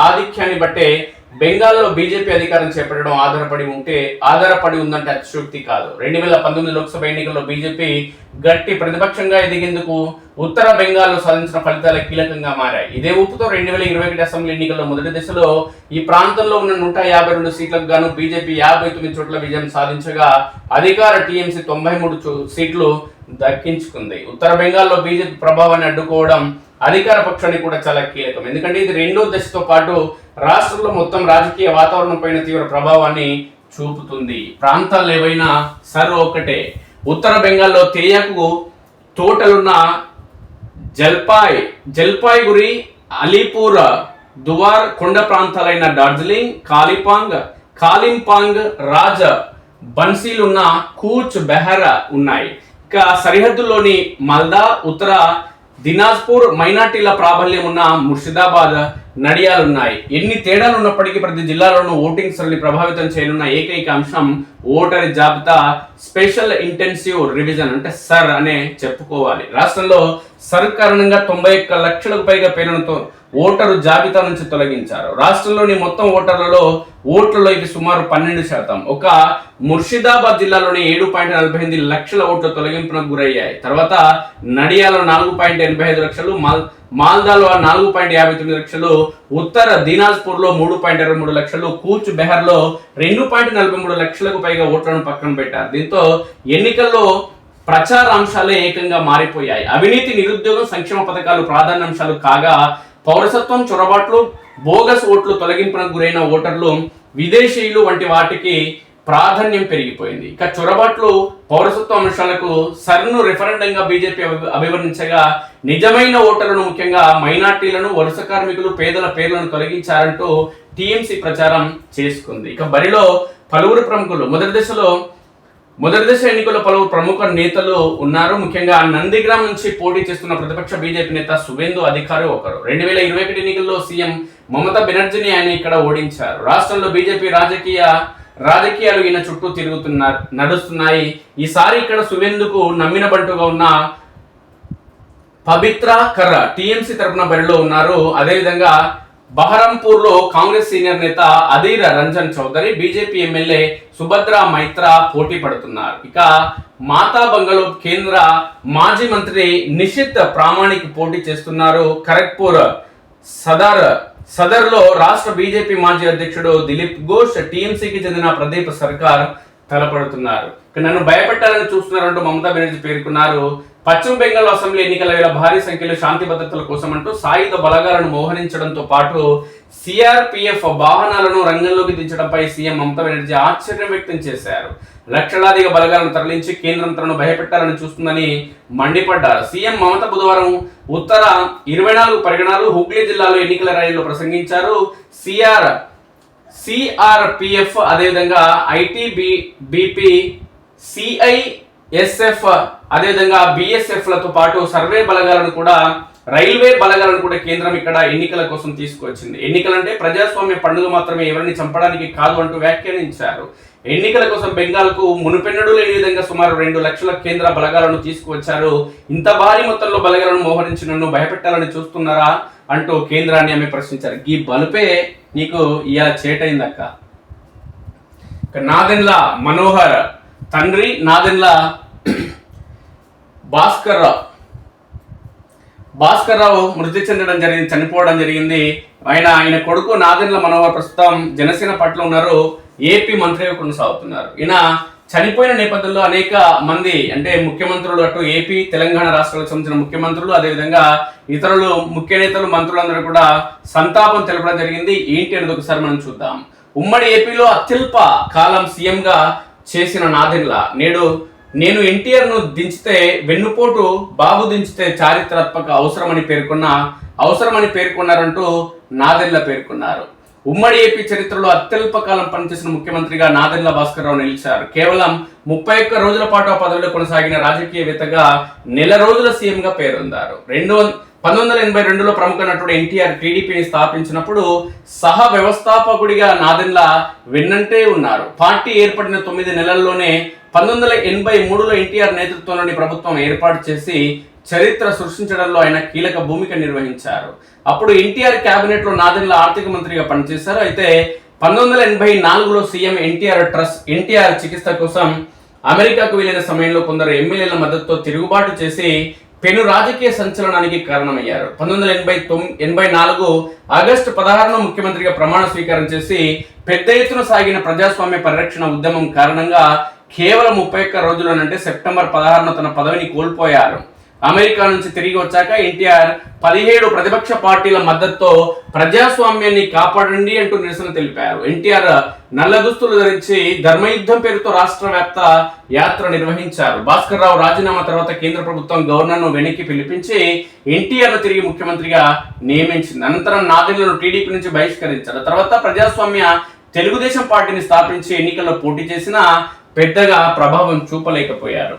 A: ఆధిక్యాన్ని బట్టే బెంగాల్లో బీజేపీ అధికారం చేపట్టడం ఆధారపడి ఉందంటే అతిశయోక్తి కాదు. 2019 లోక్సభ ఎన్నికల్లో బీజేపీ గట్టి ప్రతిపక్షంగా ఎదిగేందుకు ఉత్తర బెంగాల్లో సాధించిన ఫలితాలు కీలకంగా మారాయి. ఇదే ఊపుతో 2021 అసెంబ్లీ ఎన్నికల్లో మొదటి దశలో ఈ ప్రాంతంలో ఉన్న 152 సీట్లకు గాను బీజేపీ 59 చోట్ల విజయం సాధించగా అధికార టీఎంసీ 93 సీట్లు దక్కించుకుంది. ఉత్తర బెంగాల్లో బీజేపీ ప్రభావాన్ని అడ్డుకోవడం అధికార పక్షానికి కూడా చాలా కీలకం. ఎందుకంటే ఇది రెండో దశతో పాటు రాష్ట్రంలో మొత్తం రాజకీయ వాతావరణం పైన తీవ్ర ప్రభావాన్ని చూపుతుంది. ప్రాంతాలు ఏవైనా ఒకటే. ఉత్తర బెంగాల్లో తేయాకు తోటలున్న జల్పాయ్గురి, అలీపూర్ దువార్ కొండ ప్రాంతాలైన డార్జిలింగ్, కాలింపాంగ్, రాజ్ బన్సీలున్న కూచ్ బెహర్ ఉన్నాయి. ఇక సరిహద్దుల్లోని మల్దా, ఉత్తర దినాజ్పూర్, మైనార్టీల ప్రాబల్యం ఉన్న ముర్షిదాబాద్, నడియాలున్నాయి. ఎన్ని తేడాలు ఉన్నప్పటికీ ప్రతి జిల్లాలోనూ ఓటింగ్ సరళి ప్రభావితం చేయనున్న ఏకైక అంశం ఓటరి జాబితా స్పెషల్ ఇంటెన్సివ్ రివిజన్ అంటే సర్ అనే చెప్పుకోవాలి. రాష్ట్రంలో సర్ కారణంగా 91 లక్షలకు పైగా పేర్లను ఓటరు జాబితా నుంచి తొలగించారు. రాష్ట్రంలోని మొత్తం ఓటర్లలో ఓట్లలో ఇది సుమారు 12%. ఒక ముర్షిదాబాద్ జిల్లాలోని 7.48 లక్షల ఓట్లు తొలగింపునకు గురయ్యాయి. తర్వాత నడియాలో 4.85 లక్షలు, మాల్దాలో 4.59 లక్షలు, ఉత్తర దినాజ్పూర్ లో 3.23 లక్షలు, కూచ్ బెహర్ లో 2.43 లక్షలకు పైగా ఓట్లను పక్కన పెట్టారు. దీంతో ఎన్నికల్లో ప్రచార అంశాలే ఏకంగా మారిపోయాయి. అవినీతి, నిరుద్యోగం, సంక్షేమ పథకాలు ప్రాధాన్యాంశాలు కాగా పౌరసత్వం, చొరబాట్లు, బోగస్ ఓట్లు తొలగింపునకు గురైన ఓటర్లు, విదేశీయులు వంటి వాటికి ప్రాధాన్యం పెరిగిపోయింది. ఇక చొరబాట్లు, పౌరసత్వ అంశాలకు సర్ను రెఫరెండంగా బీజేపీ అభివర్ణించగా నిజమైన ఓటర్లను, ముఖ్యంగా మైనార్టీలను, వలస కార్మికులు, పేదల పేర్లను తొలగించారంటూ టీఎంసీ ప్రచారం చేసుకుంది. ఇక బరిలో పలువురు ప్రముఖులు మొదటి దశ ఎన్నికల్లో పలువురు ప్రముఖ నేతలు ఉన్నారు. ముఖ్యంగా నందిగ్రామ్ నుంచి పోటీ చేస్తున్న ప్రతిపక్ష బీజేపీ నేత సువేందు అధికారి ఒకరు. 2021 ఎన్నికల్లో సీఎం మమతా బెనర్జీని ఆయన ఇక్కడ ఓడించారు. రాష్ట్రంలో బీజేపీ రాజకీయాలు ఈయన చుట్టూ నడుస్తున్నాయి. ఈసారి ఇక్కడ సువేందుకు నమ్మిన బంటుగా ఉన్న పవిత్ర కర్ర టీఎంసీ తరపున బరిలో ఉన్నారు. అదేవిధంగా బహరంపూర్ లో కాంగ్రెస్ సీనియర్ నేత అధీర్ రంజన్ చౌదరి, బీజేపీ ఎమ్మెల్యే సుభద్రా మైత్రా పోటీ పడుతున్నారు. ఇక మాతా బంగలో కేంద్ర మాజీ మంత్రి నిషిత్ ప్రామాణిక్ పోటీ చేస్తున్నారు. ఖరగ్పూర్ సదర్ లో రాష్ట్ర బీజేపీ మాజీ అధ్యక్షుడు దిలీప్ ఘోష్, టీఎంసీకి చెందిన ప్రదీప్ సర్కార్ తలపడుతున్నారు. నన్ను భయపెట్టాలని చూస్తున్నారంటూ మమతా బెనర్జీ పేర్కొన్నారు. పశ్చిమ బెంగాల్ అసెంబ్లీ ఎన్నికల వేళ భారీ సంఖ్యలో శాంతి భద్రతల కోసం అంటూ సాయుధ బలగాలను మోహరించడంతో పాటు సిఆర్పిఎఫ్ వాహనాలను రంగంలోకి దించడంపై సీఎం మమతా బెనర్జీ ఆశ్చర్యం వ్యక్తం చేశారు. లక్షలాదిగా బలగాలను తరలించి కేంద్రం తనను భయపెట్టాలని చూస్తుందని మండిపడ్డారు. సీఎం మమత బుధవారం ఉత్తర 24 పరిగణాలు, హుగ్లీ జిల్లాలో ఎన్నికల ర్యాలీలో ప్రసంగించారు. సిఆర్పిఎఫ్, అదేవిధంగా ఐటీబీపీ, సిఐఎస్ఎఫ్, అదేవిధంగా బిఎస్ఎఫ్ లతో పాటు రైల్వే బలగాలను కూడా కేంద్రం ఇక్కడ ఎన్నికల కోసం తీసుకొచ్చింది. ఎన్నికలంటే ప్రజాస్వామ్య పండుగ మాత్రమే, ఎవరిని చంపడానికి కాదు అంటూ వ్యాఖ్యానించారు. ఎన్నికల కోసం బెంగాల్కు మునుపెన్నడూ లేని విధంగా సుమారు 2 లక్షల కేంద్ర బలగాలను తీసుకువచ్చారు. ఇంత భారీ మొత్తంలో బలగాలను మోహరించి నన్ను భయపెట్టాలని చూస్తున్నారా అంటూ కేంద్రాన్ని ఆమె ప్రశ్నించారు. ఈ బలుపే నీకు ఇలా చేటైందక్క. నాదెండ్ల మనోహర్ తండ్రి నాదెండ్ల భాస్కర్ రావు మృతి చెందడం జరిగింది, చనిపోవడం జరిగింది. ఆయన కొడుకు నాదెండ్ల మనోహర్ ప్రస్తుతం జనసేన పార్టీలో ఉన్నారు, ఏపీ మంత్రిగా కొనసాగుతున్నారు. ఈయన చనిపోయిన నేపథ్యంలో అనేక మంది అంటే ముఖ్యమంత్రులు, అటు ఏపీ తెలంగాణ రాష్ట్రాలకు సంబంధించిన ముఖ్యమంత్రులు, అదేవిధంగా ఇతరులు ముఖ్య నేతలు, మంత్రులందరూ కూడా సంతాపం తెలపడం జరిగింది. ఏంటి అనేది ఒకసారి మనం చూద్దాం. ఉమ్మడి ఏపీలో అత్యల్ప కాలం సీఎంగా చేసిన నాదెండ్ల నేను ఎన్టీఆర్ ను దించితే వెన్నుపోటు, బాబు దించితే చారిత్రాత్మక అవసరమని పేర్కొన్నారంటూ నాదెండ్ల పేర్కొన్నారు. ఉమ్మడి ఏపీ చరిత్రలో అత్యల్ప కాలం పనిచేసిన ముఖ్యమంత్రిగా నాదెండ్ల భాస్కర్ రావు నిలిచారు. కేవలం 31 రోజుల పాటు ఆ పదవిలో కొనసాగిన రాజకీయవేత్తగా నెల రోజుల సీఎంగా పేరొందారు. 1982లో ప్రముఖ నటుడు ఎన్టీఆర్ టీడీపీని స్థాపించినప్పుడు సహ వ్యవస్థాపకుడిగా నాదెండ్ల వెన్నంటే ఉన్నారు. పార్టీ ఏర్పడిన 9 నెలల్లోనే 1983లో ఎన్టీఆర్ నేతృత్వంలోని ప్రభుత్వం ఏర్పాటు చేసి చరిత్ర సృష్టించడంలో ఆయన కీలక భూమిక నిర్వహించారు. అప్పుడు ఎన్టీఆర్ కేబినెట్ లో నాదెండ్ల ఆర్థిక మంత్రిగా పనిచేశారు. అయితే 1984లో సీఎం ఎన్టీఆర్ చికిత్స కోసం అమెరికాకు వెళ్లిన సమయంలో కొందరు ఎమ్మెల్యేల మద్దతుతో తిరుగుబాటు చేసి పెను రాజకీయ సంచలనానికి కారణమయ్యారు. 1984 ఆగస్టు 16న ముఖ్యమంత్రిగా ప్రమాణ స్వీకారం చేసి పెద్ద ఎత్తున సాగిన ప్రజాస్వామ్య పరిరక్షణ ఉద్యమం కారణంగా కేవలం 31 రోజుల్లోనంటే సెప్టెంబర్ 16న తన పదవిని కోల్పోయారు. అమెరికా నుంచి తిరిగి వచ్చాక ఎన్టీఆర్ 17 ప్రతిపక్ష పార్టీల మద్దతుతో ప్రజాస్వామ్యాన్ని కాపాడండి అంటూ నిరసన తెలిపారు. ఎన్టీఆర్ నల్ల దుస్తులు ధరించి ధర్మయుద్ధం పేరుతో రాష్ట్ర వ్యాప్త యాత్ర నిర్వహించారు. భాస్కర్ రావు రాజీనామా తర్వాత కేంద్ర ప్రభుత్వం గవర్నర్ను వెనక్కి పిలిపించి ఎన్టీఆర్ ను తిరిగి ముఖ్యమంత్రిగా నియమించింది. అనంతరం నాదెండ్లను టీడీపీ నుంచి బహిష్కరించారు. తర్వాత ప్రజాస్వామ్య తెలుగుదేశం పార్టీని స్థాపించి ఎన్నికల్లో పోటీ చేసినా పెద్దగా ప్రభావం చూపలేకపోయారు.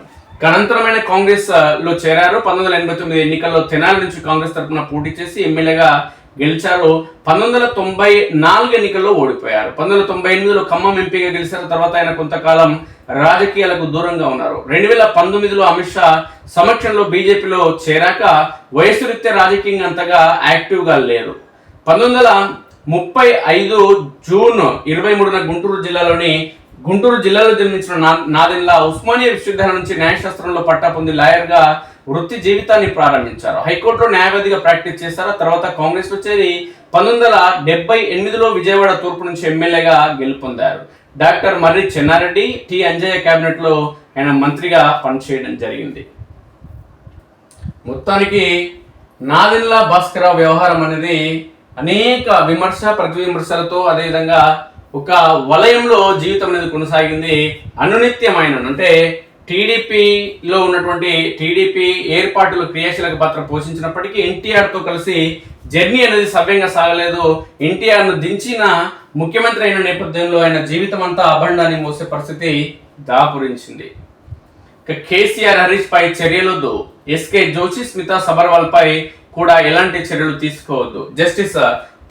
A: అనంతరమైన కాంగ్రెస్ లో చేరారు. 1989 ఎన్నికల్లో తెనాలి నుంచి కాంగ్రెస్ తరఫున పోటీ చేసి ఎమ్మెల్యేగా గెలిచారు. 1994 ఎన్నికల్లో ఓడిపోయారు. 1998లో ఖమ్మం ఎంపీగా గెలిచారు. తర్వాత ఆయన కొంతకాలం రాజకీయాలకు దూరంగా ఉన్నారు. 2019లో అమిత్ షా సమక్షంలో బీజేపీలో చేరాక వయసు రీత్యా రాజకీయంగా అంతగా యాక్టివ్గా లేరు. 1935 జూన్ 23న గుంటూరు జిల్లాలో జన్మించిన నాదెండ్ల ఉస్మానియా విశ్వవిద్యాలయం నుంచి న్యాయశాస్త్రంలో పట్టా పొంది లాయర్గా వృత్తి జీవితాన్ని ప్రారంభించారు. హైకోర్టులో న్యాయవాదిగా ప్రాక్టీస్ చేశారు. తర్వాత కాంగ్రెస్ లో చేరి 1978లో విజయవాడ తూర్పు నుంచి ఎమ్మెల్యేగా గెలుపొందారు. డాక్టర్ మర్రి చెన్నారెడ్డి, టి అంజయ్య కేబినెట్ లో ఆయన మంత్రిగా పనిచేయడం జరిగింది. మొత్తానికి నాదెండ్ల భాస్కరరావు వ్యవహారం అనేది అనేక విమర్శ ప్రతి విమర్శలతో అదేవిధంగా ఒక వలయంలో జీవితం అనేది కొనసాగింది. అనునిత్యమైన అంటే టీడీపీలో ఉన్నటువంటి టీడీపీ ఏర్పాటులో క్రియాశీలక పాత్ర పోషించినప్పటికీ ఎన్టీఆర్తో కలిసి జర్నీ అనేది సవ్యంగా సాగలేదు. ఎన్టీఆర్ను దించిన ముఖ్యమంత్రి అయిన నేపథ్యంలో ఆయన జీవితం అంతా అభండాన్ని మోసే పరిస్థితి దాపురించింది. కేసీఆర్ హరీష్ పై చర్యలొద్దు, ఎస్కే జోషి స్మితా సబర్వాల్ పై కూడా ఎలాంటి చర్యలు తీసుకోవద్దు, జస్టిస్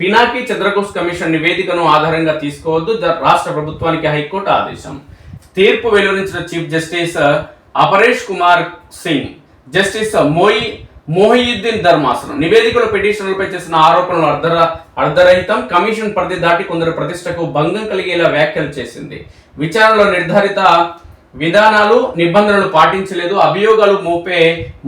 A: పినాకి చంద్రఘోష్ కమిషన్ నివేదికను ఆధారంగా తీసుకోవద్దు, రాష్ట్ర ప్రభుత్వానికి హైకోర్టు ఆదేశం. తీర్పు వెలువరించిన chief justice Aparesh Kumar Singh, justice Mohiuddin ధర్మాసనం నివేదికలో పిటిషనర్లపై చేసిన ఆరోపణలు అర్ధరహితం, కమిషన్ పరిధి దాటి కొందరు ప్రతిష్టకు భంగం కలిగేలా వ్యాఖ్యలు చేసింది. విచారణలో నిర్ధారిత విధానాలు నిబంధనలు పాటించలేదు, అభియోగాలు మోపే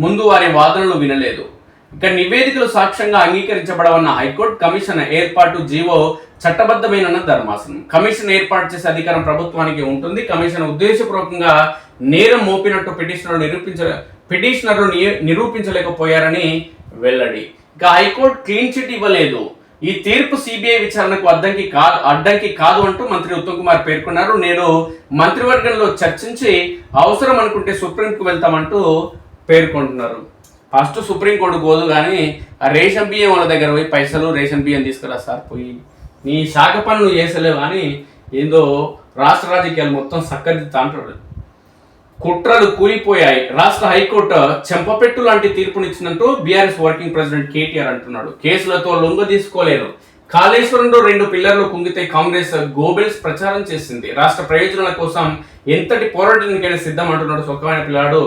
A: ముందు వారి వాదనలు వినలేదు. ఇక నివేదికలు సాక్ష్యంగా అంగీకరించబడవన్న హైకోర్టు, కమిషన్ ఏర్పాటు జీవో చట్టబద్ధమైన ధర్మాసనం. కమిషన్ ఏర్పాటు చేసే అధికారం ప్రభుత్వానికి ఉంటుంది. కమిషన్ ఉద్దేశపూర్వకంగా నేరం మోపినట్టు పిటిషనర్లు నిరూపించలేకపోయారని వెల్లడి. ఇక హైకోర్టు క్లీన్ చిట్ ఇవ్వలేదు. ఈ తీర్పు సిబిఐ విచారణకు అడ్డంకి కాదు అంటూ మంత్రి ఉత్తమ్ కుమార్ పేర్కొన్నారు. నేడు మంత్రివర్గంలో చర్చించి అవసరం అనుకుంటే సుప్రీంకు వెళ్తామంటూ పేర్కొంటున్నారు. ఫస్ట్ సుప్రీంకోర్టు పోదు కానీ ఆ రేషన్ బియ్యం వాళ్ళ దగ్గర పోయి పైసలు రేషన్ బియ్యం తీసుకురా సార్, పోయి నీ శాఖ పనులు చేసలేవు కానీ ఏందో రాష్ట్ర రాజకీయాలు మొత్తం సక్కదిద్దుతా అంటాడు. కుట్రలు కూలిపోయాయి. రాష్ట్ర హైకోర్టు చెంపపెట్టు లాంటి తీర్పునిచ్చినట్టు బీఆర్ఎస్ వర్కింగ్ ప్రెసిడెంట్ కేటీఆర్ అంటున్నాడు. కేసులతో లొంగ తీసుకోలేరు. కాళేశ్వరంలో 2 పిల్లర్లు కుంగితే కాంగ్రెస్ గోబెల్స్ ప్రచారం చేసింది. రాష్ట్ర ప్రయోజనాల కోసం ఎంతటి పోరాటానికైనా సిద్ధం అంటున్నాడు స్వచ్ఛమైన పిల్లాడు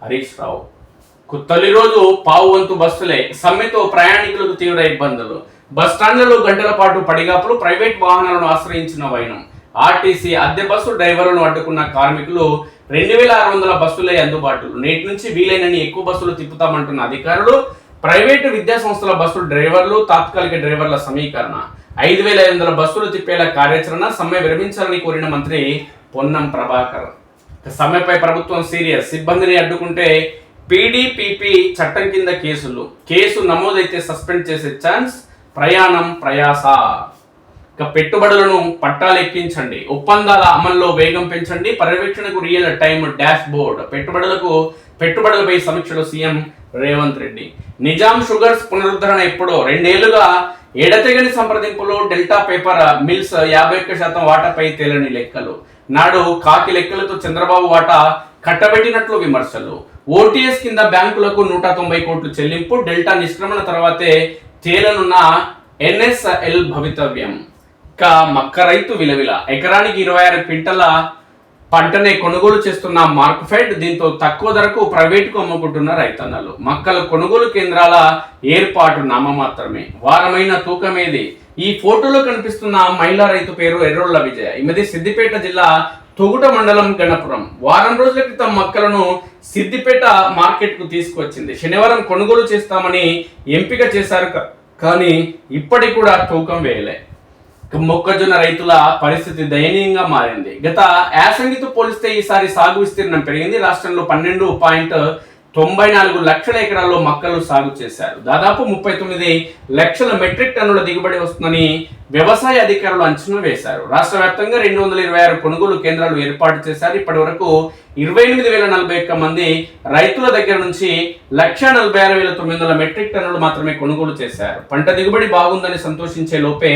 A: హరీష్ రావు. తొలి రోజు పావు వంతు బస్సులే, సమ్మెతో ప్రయాణికులకు తీవ్ర ఇబ్బందులు. బస్టాండ్లలో గంటల పాటు పడిగాపులు, ప్రైవేట్ వాహనాలను ఆశ్రయించిన వైనం. ఆర్టీసీ అద్దె బస్సు డ్రైవర్లను అడ్డుకున్న కార్మికులు. 2600 బస్సులే అందుబాటులో, నేటి నుంచి వీలైనన్ని ఎక్కువ బస్సులు తిప్పుతామంటున్న అధికారులు. ప్రైవేటు విద్యా సంస్థల బస్సులు డ్రైవర్లు, తాత్కాలిక డ్రైవర్ల సమీకరణ. 5500 బస్సులు తిప్పేలా కార్యాచరణ. సమ్మె విరమించాలని కోరిన మంత్రి పొన్నం ప్రభాకర్. సమ్మెపై ప్రభుత్వం సీరియస్. సిబ్బందిని అడ్డుకుంటే పీడీపీపీ చట్టం కింద కేసు నమోదైతే సస్పెండ్ చేసే ఛాన్స్. ప్రయాణం ప్రయాస. ఇక పెట్టుబడులను పట్టాలెక్కించండి, ఒప్పందాల అమల్లో వేగం పెంచండి, పర్యవేక్షణకు రియల్ టైమ్ డాష్ బోర్డ్. పెట్టుబడులపై సమీక్షలో సీఎం రేవంత్ రెడ్డి. నిజాం షుగర్స్ పునరుద్ధరణ ఎప్పుడో 2 ఏళ్లుగా ఎడతెగని సంప్రదింపులు. డెల్టా పేపర్ మిల్స్ 51% వాటాపై తేలని లెక్కలు. నాడు కాకి లెక్కలతో చంద్రబాబు వాటా కట్టబెట్టినట్లు విమర్శలు. ఓటీఎస్ కింద బ్యాంకులకు 190 కోట్లు చెల్లింపు. డెల్టా నిష్క్రమణ తర్వాతే తేలనున్న ఎన్ఎస్ఎల్ భవితవ్యం. ఇక మక్క రైతు విలవిల. ఎకరానికి 26 క్వింటల పంటనే కొనుగోలు చేస్తున్న మార్క్ఫెడ్. దీంతో తక్కువ ధరకు ప్రైవేటుకు అమ్ముకుంటున్న రైతన్నలు. మక్కల కొనుగోలు కేంద్రాల ఏర్పాటు నామమాత్రమే. వారమైన తూకమేది. ఈ ఫోటోలో కనిపిస్తున్న మహిళా రైతు పేరు ఎర్రోళ్ల విజయ. ఈమెది సిద్దిపేట జిల్లా తొగుట మండలం గణపురం. వారం రోజుల క్రితం మక్కలను సిద్దిపేట మార్కెట్ కు తీసుకొచ్చింది. శనివారం కొనుగోలు చేస్తామని ఎంపిక చేశారు కానీ ఇప్పటికి కూడా తూకం వేయలే. మొక్కజొన్న రైతుల పరిస్థితి దయనీయంగా మారింది. గత యాసంగితో పోలిస్తే ఈసారి సాగు విస్తీర్ణం పెరిగింది. రాష్ట్రంలో 12.94 లక్షల ఎకరాల్లో మక్కలు సాగు చేశారు. దాదాపు 39 లక్షల మెట్రిక్ టన్నుల దిగుబడి వస్తుందని వ్యవసాయ అధికారులు అంచనా వేశారు. రాష్ట్ర వ్యాప్తంగా 226 కొనుగోలు కేంద్రాలు ఏర్పాటు చేశారు. ఇప్పటి వరకు 28,041 మంది రైతుల దగ్గర నుంచి 1,46,900 మెట్రిక్ టన్నులు మాత్రమే కొనుగోలు చేశారు. పంట దిగుబడి బాగుందని సంతోషించే లోపే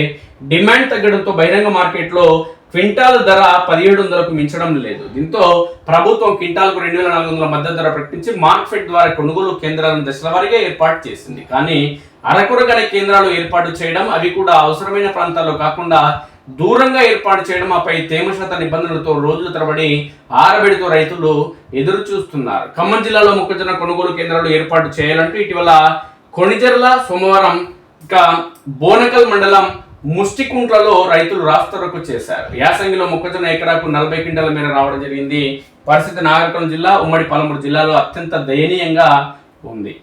A: డిమాండ్ తగ్గడంతో బహిరంగ మార్కెట్లో క్వింటాల్ ధర 1700కు మించడం లేదు. దీంతో ప్రభుత్వం క్వింటాల్కు 2400 మద్దతు ధర ప్రకటించి మార్కెట్ ద్వారా కొనుగోలు కేంద్రాలను దశలవారీగా ఏర్పాటు చేసింది. కానీ అరకొరగల కేంద్రాలు ఏర్పాటు చేయడం, అవి కూడా అవసరమైన ప్రాంతాల్లో కాకుండా దూరంగా ఏర్పాటు చేయడం, ఆపై తేమ శాత నిబంధనలతో రోజుల తరబడి ఆరబెడుతూ రైతులు ఎదురు చూస్తున్నారు. ఖమ్మం జిల్లాలో మొక్కజొన్న కొనుగోలు కేంద్రాలు ఏర్పాటు చేయాలంటూ ఇటీవల కొణిజర్ల, సోమవారం ఇంకా బోనకల్ మండలం ముష్టికుంట్లలో రైతులు రాస్తారోకో చేశారు. యాసంగిలో మొక్కజొన్న ఎకరాకు 40 క్వింటాల మేర రావడం జరిగింది. పరిస్థితి నాగరికల్ జిల్లా, ఉమ్మడి పాలమూరు జిల్లాలో అత్యంత దయనీయంగా ఉంది.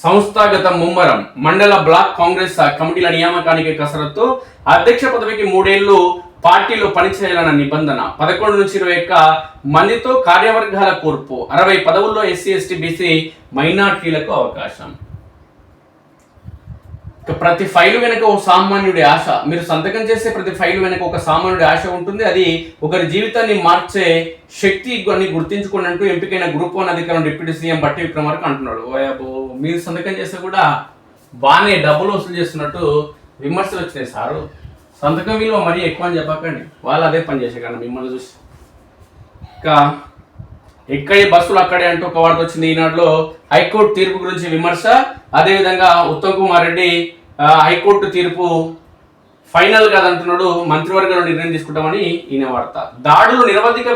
A: సంస్థాగత ముమ్మరం. మండల బ్లాక్ కాంగ్రెస్ కమిటీల నియామకానికి కసరత్తు. అధ్యక్ష పదవికి 3 ఏళ్లు పార్టీలో పనిచేయాలన్న నిబంధన. 11 నుంచి 21 మందితో కార్యవర్గాల కూర్పు. 60 పదవుల్లో ఎస్సీ, ఎస్టీ, బీసీ, మైనార్టీలకు అవకాశం. ప్రతి ఫైలు వెనక ఒక సామాన్యుడి ఆశ. మీరు సంతకం చేసే ప్రతి ఫైలు వెనక ఒక సామాన్యుడి ఆశ ఉంటుంది. అది ఒకరి జీవితాన్ని మార్చే శక్తి అని గుర్తించుకోండి అంటూ ఎంపికైన గ్రూప్ 1 అధికారం డిప్యూటీ సీఎం బట్టి విక్రమార్క అంటున్నాడు. మీరు సంతకం చేస్తే కూడా బాగానే డబ్బులు వసూలు చేస్తున్నట్టు విమర్శలు వచ్చినాయి. సారు సంతకం విలువ మరీ ఎక్కువ అని చెప్పకండి, వాళ్ళు అదే పని చేసే కానీ మిమ్మల్ని చూసి. ఇంకా ఎక్కడే బస్సులు అక్కడే అంటూ ఒక వార్త వచ్చింది ఈనాడులో. హైకోర్టు తీర్పు గురించి విమర్శ. అదేవిధంగా ఉత్తమ్ కుమార్ రెడ్డి హైకోర్టు తీర్పు ఫైనల్ కాదంటున్నాడు, మంత్రివర్గంలో నిర్ణయం తీసుకుంటామని ఈయన వార్త. దాడుల నిరవధిక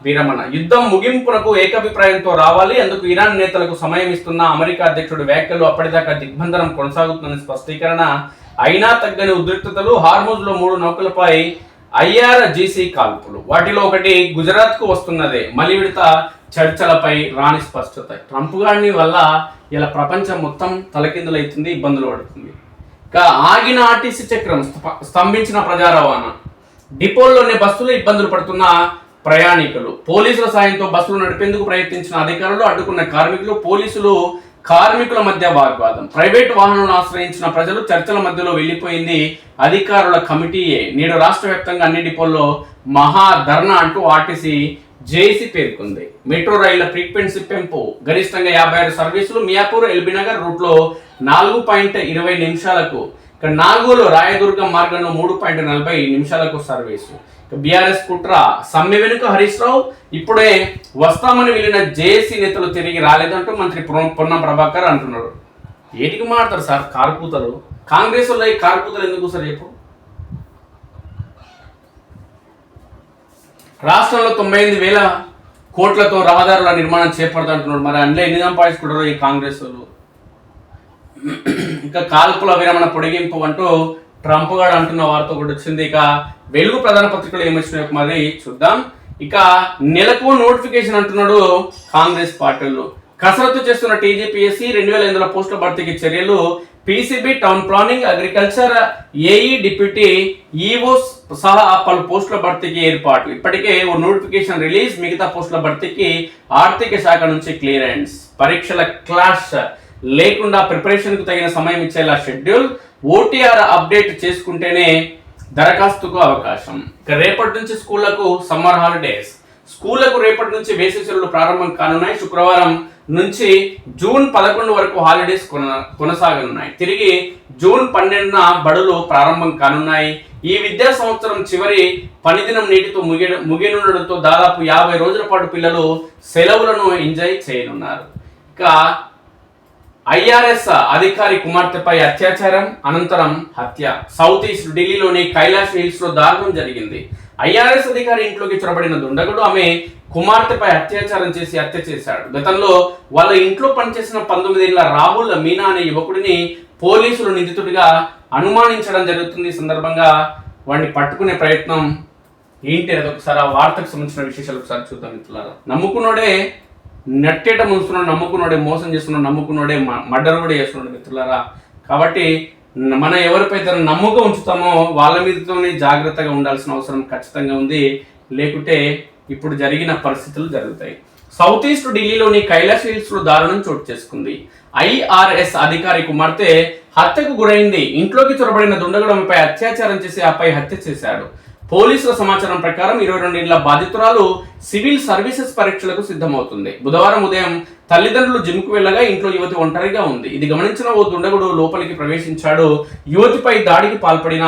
A: విరమణ. యుద్ధం ముగింపునకు ఏకాభిప్రాయంతో రావాలి, అందుకు ఇరాన్ నేతలకు సమయం ఇస్తున్న అమెరికా అధ్యక్షుడు వ్యాఖ్యలు. అప్పటిదాకా దిగ్బంధనం కొనసాగుతుందని స్పష్టీకరణ. అయినా తగ్గని ఉద్రిక్తతలు. హార్మూజ్ లో 3 నౌకలపై IRGC కాల్పులు. వాటిలో ఒకటి గుజరాత్ కు వస్తున్నదే. మలి విడత చర్చలపై రాని స్పష్టత. ట్రంప్ గారిని వల్ల ఇలా ప్రపంచం మొత్తం తలకిందులైతుంది, ఇబ్బందులు పడుతుంది. ఇంకా ఆగిన ఆర్టీసీ చక్రం, స్తంభించిన ప్రజా రవాణా. డిపోల్లోనే బస్సులు, ఇబ్బందులు పడుతున్న ప్రయాణికులు. పోలీసుల సాయంతో బస్సులు నడిపేందుకు ప్రయత్నించిన అధికారులు, అడ్డుకున్న కార్మికులు. పోలీసులు కార్మికుల మధ్య వాగ్వాదం. ప్రైవేటు వాహనాలను ఆశ్రయించిన ప్రజలు. చర్చల మధ్యలో వెళ్లిపోయింది అధికారుల కమిటీయే. నేడు రాష్ట్ర వ్యాప్తంగా అన్ని డిపోల్లో మహా ధర్నా అంటూ ఆర్టీసీ జేసీ పేర్కొంది. మెట్రో రైళ్ల ఫ్రీక్వెన్సీ పెంపు. గరిష్టంగా 56 సర్వీసులు. మియాపూర్, ఎల్బీనగర్ రూట్లో 4.20 నిమిషాలకు. ఇక్కడ నాగోలు రాయదుర్గం మార్గంలో 3.40 నిమిషాలకు సర్వీసు. బీఆర్ఎస్ కుట్ర. సమ్మె వెనుక హరీష్ రావు. ఇప్పుడే వస్తామని వెళ్ళిన జేఏసీ నేతలు తిరిగి రాలేదంటూ మంత్రి పొన్నం ప్రభాకర్ అంటున్నారు. ఏటికి మాడతారు సార్ కార్పూతలు? కాంగ్రెస్ వాళ్ళు కార్పూతలు ఎందుకు సార్ చెప్పు? రాష్ట్రంలో 98,000 కోట్లతో రహదారుల నిర్మాణం చేపడతాంటున్నారు. మరి అందులో ఎన్ని సంపాదించుకుంటారు ఈ కాంగ్రెస్ వాళ్ళు? ఇంకా కాల్పుల విరమణ పొడిగింపు అంటూ ట్రంప్ గారు అంటున్న వార్త కూడా వచ్చింది. ఇక వెలుగు ప్రధాన పత్రికలు ఏమొచ్చినాయో మరి చూద్దాం. ఇక నెలకు నోటిఫికేషన్ అంటున్నాడు కాంగ్రెస్ పార్టీలు. కసరత్తు చేస్తున్న టీజీపీఎస్సీ 2,500 పోస్టుల భర్తీకి చర్యలు. PCB, town planning, agriculture, AE, deputy EO సహా పలు పోస్టుల భర్తీకి ఏర్పాట్లు. ఇప్పటికే ఓ నోటిఫికేషన్ రిలీజ్. మిగతా పోస్టుల భర్తీకి ఆర్థిక శాఖ నుంచి క్లియరెన్స్. పరీక్షల క్లాష్ లేకుండా ప్రిపరేషన్ కు తగిన సమయం ఇచ్చేలా షెడ్యూల్. ఓటీఆర్ అప్డేట్ చేసుకుంటేనే దరఖాస్తుకు అవకాశం. ఇక రేపటి నుంచి స్కూళ్లకు సమ్మర్ హాలిడేస్. స్కూళ్లకు రేపటి నుంచి వేసవి సెలవులు ప్రారంభం కానున్నాయి. శుక్రవారం నుంచి జూన్ 11 వరకు హాలిడేస్ కొనసాగనున్నాయి. తిరిగి జూన్ 12న బడులు ప్రారంభం కానున్నాయి. ఈ విద్యా సంవత్సరం చివరి పని దినం నేటితో ముగియనుండడంతో దాదాపు 50 రోజుల పాటు పిల్లలు సెలవులను ఎంజాయ్ చేయనున్నారు. ఇక ఐఆర్ఎస్ అధికారి కుమార్తెపై అత్యాచారం అనంతరం హత్య. సౌత్ ఈస్ట్ ఢిల్లీలోని కైలాష్ హిల్స్ లో దారుణం జరిగింది. ఐఆర్ఎస్ అధికారి ఇంట్లోకి చొరబడిన దుండగుడు ఆమె కుమార్తెపై అత్యాచారం చేసి హత్య చేశాడు. గతంలో వాళ్ళ ఇంట్లో పనిచేసిన 19 ఏళ్ల రాహుల్ మీనా అనే యువకుడిని పోలీసులు నిందితుడిగా అనుమానించడం జరుగుతుంది. ఈ సందర్భంగా వాడిని పట్టుకునే ప్రయత్నం ఏంటి అనేది ఒకసారి ఆ వార్తకు సంబంధించిన విశేషాలు ఒకసారి చూద్దాం మిత్రులారా. నమ్ముకున్నోడే నెట్టేట ముంచుతున్నాడు, నమ్ముకున్నోడే మోసం చేస్తున్నాడు, నమ్ముకున్నోడే మర్డర్ కూడా చేస్తున్నాడు మిత్రులారా. కాబట్టి మనం ఎవరిపై నమ్మకం ఉంచుతామో వాళ్ళ మీదతోనే జాగ్రత్తగా ఉండాల్సిన అవసరం ఖచ్చితంగా ఉంది. లేకుంటే ఇప్పుడు జరిగిన పరిస్థితులు జరుగుతాయి. సౌత్ ఈస్ట్ ఢిల్లీలోని కైలాష్ హిల్స్ లో దారుణం చోటు చేసుకుంది. ఐఆర్ఎస్ అధికారి కుమార్తె హత్యకు గురైంది. ఇంట్లోకి చొరబడిన దుండగుడు ఆమెపై అత్యాచారం చేసి ఆపై హత్య చేశాడు. పోలీసుల సమాచారం ప్రకారం 22 ఏళ్ల బాధితురాలు సివిల్ సర్వీసెస్ పరీక్షలకు సిద్ధమవుతుంది. బుధవారం ఉదయం తల్లిదండ్రులు జిమ్కు వెళ్ళగా ఇంట్లో యువతి ఒంటరిగా ఉంది. ఇది గమనించిన ఓ దుండగుడు లోపలికి ప్రవేశించాడు. యువతిపై దాడికి పాల్పడిన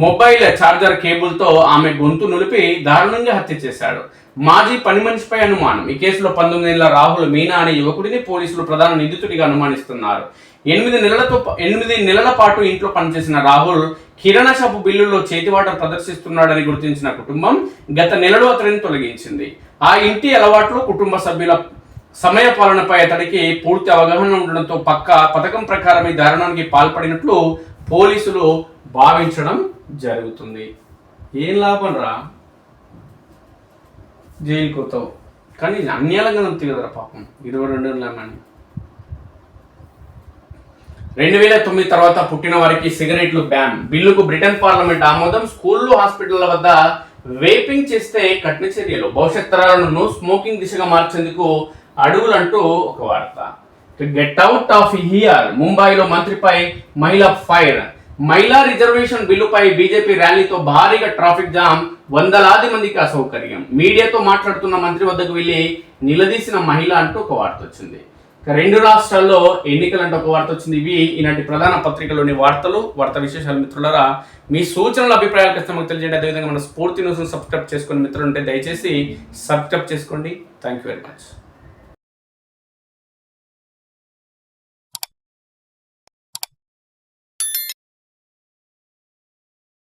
A: మొబైల్ ఛార్జర్ కేబుల్తో ఆమె గొంతు నులిపి దారుణంగా హత్య చేశాడు. మాజీ పని మనిషిపై అనుమానం. ఈ కేసులో 19 ఏళ్ల రాహుల్ మీనా అనే యువకుడిని పోలీసులు ప్రధాన నిందితుడిగా అనుమానిస్తున్నారు. 8 నెలల పాటు ఇంట్లో పనిచేసిన రాహుల్ కిరాణా షాపు బిల్లుల్లో చేతివాటం ప్రదర్శిస్తున్నాడని గుర్తించిన కుటుంబం గత నెలలో అతడిని తొలగించింది. ఆ ఇంటి అలవాట్లు, కుటుంబ సభ్యుల సమయ పాలనపై అతడికి పూర్తి అవగాహన ఉండడంతో పథకం ప్రకారం ఈ దారుణానికి పాల్పడినట్లు పోలీసులు భావించడం జరుగుతుంది. ఏం లాభం రా, జైలుకి పోతావు, కానీ అన్యాయంగా నమ్ముతుంది కదరా పాపం. 22 ఏళ్ళని 2009 తర్వాత పుట్టిన వారికి సిగరెట్లు బ్యాన్. బిల్లుకు బ్రిటన్ పార్లమెంట్ ఆమోదం. స్కూళ్ళు, హాస్పిటళ్ల వద్ద వేపింగ్ చేస్తే కఠిన చర్యలు. భవిష్యత్ తరాలను స్మోకింగ్ దిశగా మార్చేందుకు అడుగులంటూ ఒక వార్త. Get out of here. ముంబైలో మంత్రిపై మహిళ ఫైర్. మహిళా రిజర్వేషన్ బిల్లుపై బీజేపీ ర్యాలీతో భారీగా ట్రాఫిక్ జామ్. వందలాది మందికి అసౌకర్యం. మీడియాతో మాట్లాడుతున్న మంత్రి వద్దకు వెళ్లి నిలదీసిన మహిళ అంటూ ఒక వార్త వచ్చింది. 2 రాష్ట్రాల్లో ఎన్నికలంటూ ఒక వార్త వచ్చింది. ఇవి ఈనాటి ప్రధాన పత్రికలోని వార్తా విశేషాలు. మిత్రులారా, మీ సూచనలు, అభిప్రాయాలు ఖచ్చితంగా తెలియజేయండి. అదేవిధంగా మన స్ఫూర్తి న్యూస్ను సబ్స్క్రైబ్ చేసుకుని మిత్రులు ఉంటే దయచేసి సబ్స్క్రైబ్ చేసుకోండి. Thank you very much.